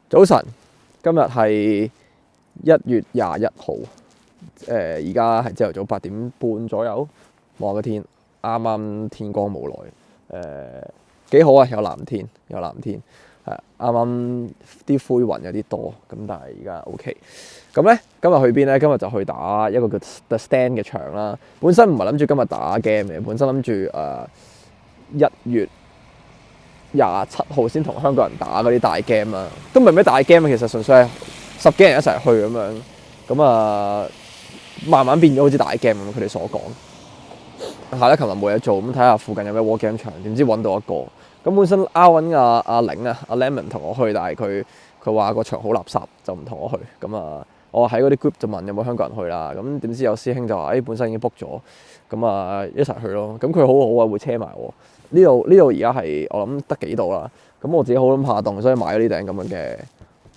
早晨，今日係1月21號，而家係朝頭早8點半左右，望個天，啱啱天光冇耐，幾好啊，有藍天，係啱啱啲灰雲有啲多，咁但係而家 OK。咁咧，今日去邊咧？今日就去打一個叫 The Stand 嘅場啦。本身唔係諗住今日打 game 嘅，本身諗住1月27號先同香港人打嗰啲大 game 啦，都唔係咩大 game 啊，其實純粹係10幾人一齊去咁樣，咁慢慢變咗好似大 game 咁，佢哋所講。係啦，琴日冇嘢做，咁睇下附近有咩 war game 場，點知揾到一個。咁本身揾阿玲啊，阿 Lemon 同我去，但係佢話個場好垃圾，就唔同我去。咁我喺嗰啲 group 就問有冇香港人去啦。咁點知有師兄就話：本身已經 book 咗，咁一齊去咯。咁佢好好啊，會車埋我。呢度而家係我諗得幾度啦。咁我自己好諗怕凍，所以買咗呢頂咁樣嘅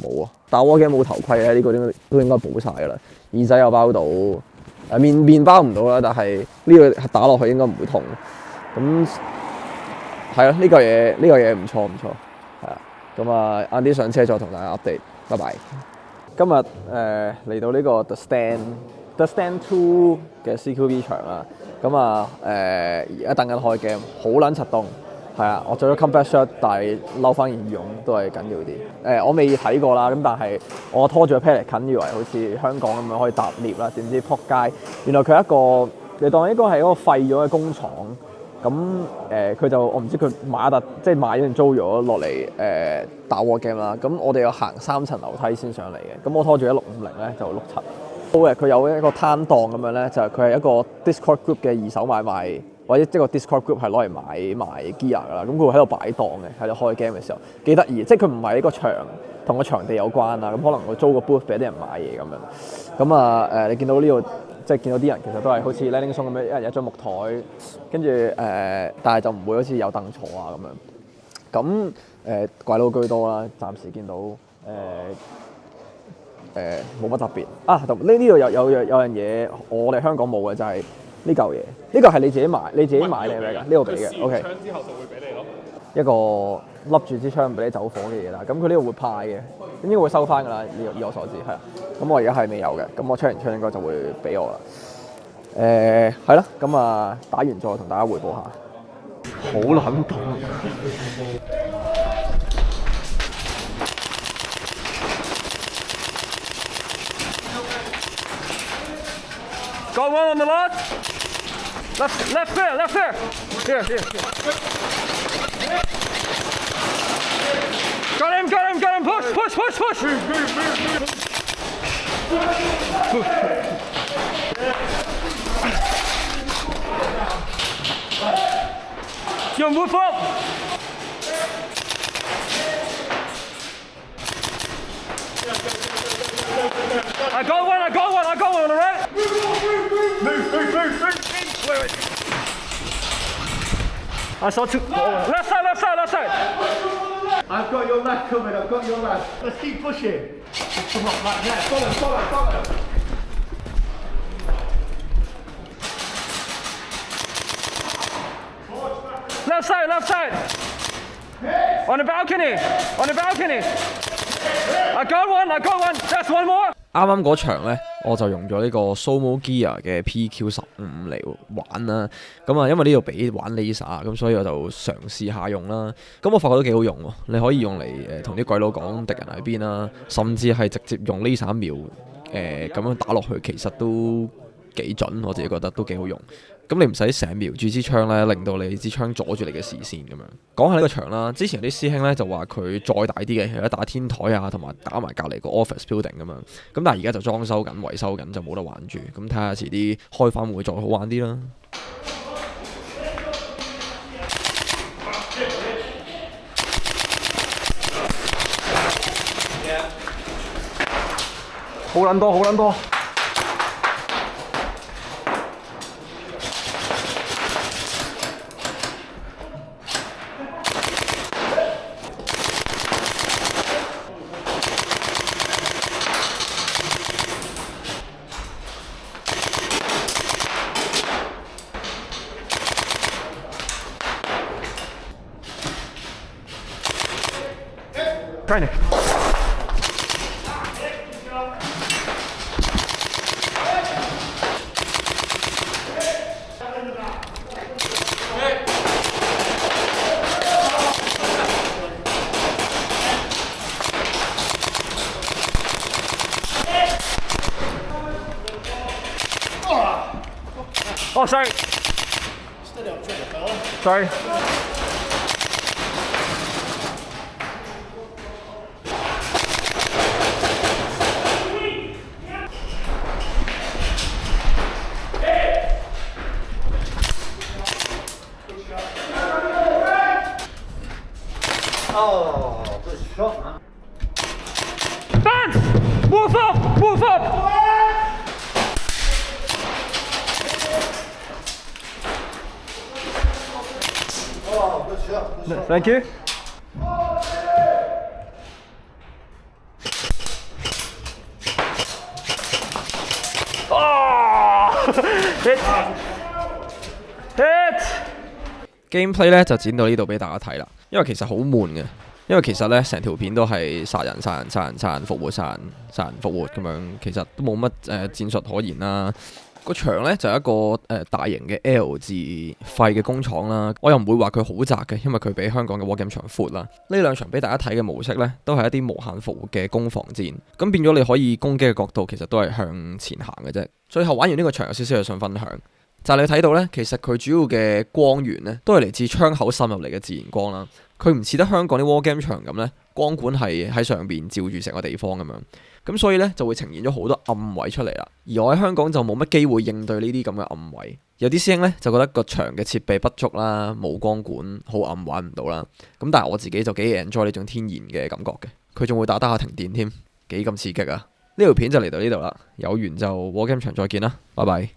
帽啊。打 war game 冇頭盔咧，呢個都應該補晒㗎啦。耳仔有包到，面包唔到啦，但係呢個打落去應該唔會痛。咁係啊，呢個嘢唔錯，係啊。咁晏啲上車再同大家 update， 拜拜。今日嚟到呢個 The Stand 2嘅 CQB 場啦。咁而家等緊開 game，好撚柒凍。係啊，我着咗 combat shirt， 但係褸翻件羽絨都係緊要啲。我未睇過啦，咁但係我拖住個 Pelican，以為好似香港咁樣可以搭 lift 啦，點知撲街，原來佢係一個你當應該係一個廢咗嘅工廠。咁佢就我唔知佢買咗定租咗落嚟打 war game 啦。咁我哋要行3層樓梯先上嚟嘅。咁我拖住1650咧就碌柒。好嘅，佢有一個攤檔咁樣咧，就係佢係一個 Discord group 嘅二手買賣，或者一個 Discord group 係攞嚟買 gear 㗎啦。咁佢會喺度擺檔嘅，喺度開 game 嘅時候幾得意。即係佢唔係一個場同個場地有關啊。咁可能佢租個 booth 俾啲人買嘢咁樣。咁你見到呢度即係見到啲人其實都係好似 landing zone 咁樣，一人一張木台，跟住但係就唔會好似有凳坐啊咁樣。咁鬼佬居多啦，暫時見到冇乜特別啊。呢度有樣嘢我哋香港冇嘅，就係呢嚿嘢。呢個係你自己買你係咩㗎？呢個俾嘅。OK。槍之後就會俾你咯。一個笠住支槍俾你走火嘅嘢啦。咁佢呢度會派嘅，應該會收翻㗎啦。以我所知係啊。咁我而家係未有嘅。咁我出完槍應該就會俾我啦。係啦。咁打完再同大家匯報下。好撚凍。Got one on the left. Left there. Here. Got him. Push. Yo, move up. I got one on the right. Move. Wait. I saw two. Left side. I've got your left covered, Let's keep pushing. Come on, right there. Follow. Left side. On the balcony. I got one. That's one more. 啱啱嗰場咧，我就用咗呢個 Somo Gear 嘅 PQ15嚟玩啦。咁因為呢度俾玩 laser， 咁所以我就嘗試下用啦。咁我發覺都幾好用喎。你可以用嚟同啲鬼佬講敵人喺邊啦，甚至係直接用 laser 瞄咁樣打落去，其實都幾準。我自己覺得都幾好用。咁你唔使成日瞄住支槍咧，令到你支槍阻住你嘅視線咁樣。講下呢個場啦，之前啲師兄咧就話佢再大啲嘅，有得打天台啊，同埋打埋隔離個 office building 咁樣。咁但係而家就裝修緊、維修緊，就冇得玩住。咁睇下遲啲開翻會再好玩啲啦。好撚多。Trying to. Oh, sorry. Steady on trigger, fella. Sorry. Oh, good shot, man. Dance! Move up! Move up! Oh, good shot, good shot. Thank you. Oh! Hit! Hit! Gameplay 咧就剪到呢度俾大家睇啦，因為其實好悶嘅，因為其實咧成條片都係殺人、復活、殺人、復活咁樣，其實都冇乜戰術可言啦。個場咧就係一個大型嘅 L 字廢嘅工廠啦，我又唔會話佢好窄嘅，因為佢比香港嘅 War Game 場闊啦。呢兩場俾大家睇嘅模式咧，都係一啲無限復活嘅攻防戰，咁變咗你可以攻擊嘅角度其實都係向前行嘅啫。最後玩完呢個場有少少嘢想分享。就係你睇到呢，其實佢主要嘅光源呢，都係嚟自窗口滲入嚟嘅自然光啦。佢唔似得香港啲 War Game 場咁呢，光管係喺上邊照住成個地方咁樣。咁所以呢，就會呈現咗好多暗位出嚟啦。而我喺香港就冇乜機會應對呢啲咁嘅暗位。有啲師兄呢，就覺得個場嘅設備不足啦，冇光管，好暗玩唔到啦。咁但係我自己就幾 enjoy 呢種天然嘅感覺嘅。佢仲會打下停電添，幾咁刺激啊！呢條片就嚟到呢度啦，有緣就 War Game 場再見啦，拜拜。